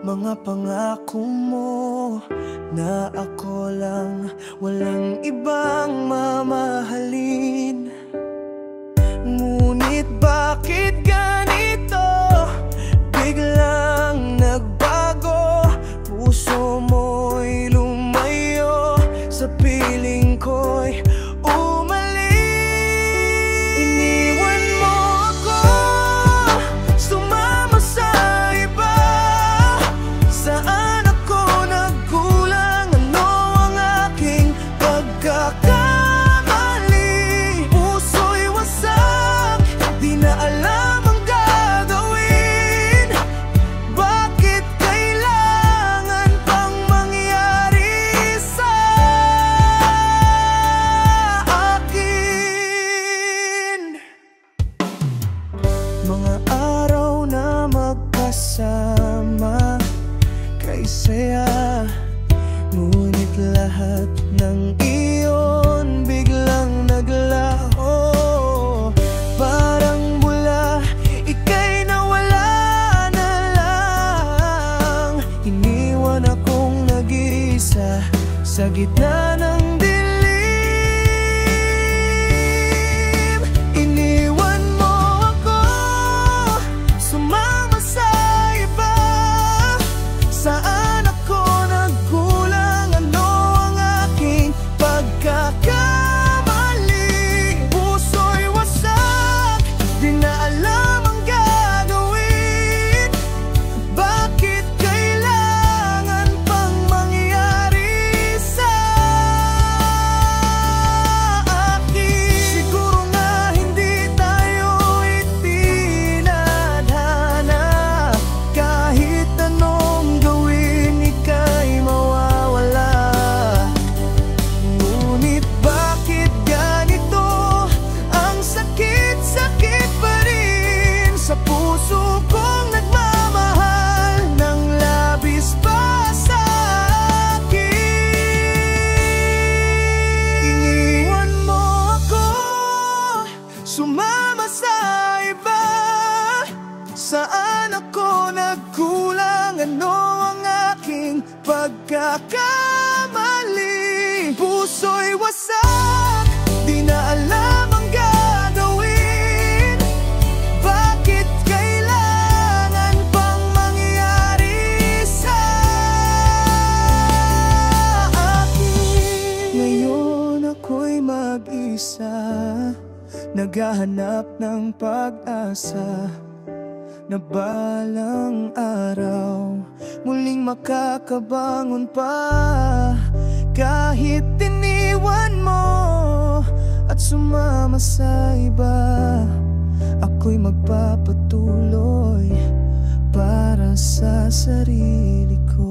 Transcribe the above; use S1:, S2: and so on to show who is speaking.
S1: Mga pangako mo na ako lang, walang ibang mamahalin. Ngunit bakit ganito? Biglang nagbago, puso mo'y lumayo, sa piling ko'y iniwan mo ako, sumama sa iba. Saan ako nagkulang? Ano ang aking pagkakamali? Puso'y wasak, di na alam ang gagawin. Bakit kailangan pang mangyari sa akin? Mga araw na magkasama, kay saya, ngunit lahat ng iyon biglang naglaho. Parang mula ika'y nawala na lang. Iniwan akong nag-iisa sa gitna ng dilim. Iniwan mo ako, sumama sa iba. Saan ako nagkulang? Ano ang aking pagkakamali? Puso'y wasak, di na alam ang gagawin. Bakit kailangan pang mangyari sa akin? Siguro nga hindi tayo itinadhana. Kahit anong gawin, ika'y mawawala. Ngunit bakit ganito? Ang sakit-sakit pa rin sa puso kong nagmamahal ng labis pa sa akin. Iniwan mo ako, sumama sa iba. Saan ako nagkulang? Ano ang aking pagkakamali? Puso'y wasak, di na alam ang gagawin. Bakit kailangan pang mangyari sa akin? Ngayon ako'y mag-isa, naghahanap ng pag-asa na balang araw muling makakabangon pa. Kahit iniwan mo at sumama sa iba, ako'y magpapatuloy para sa sarili ko.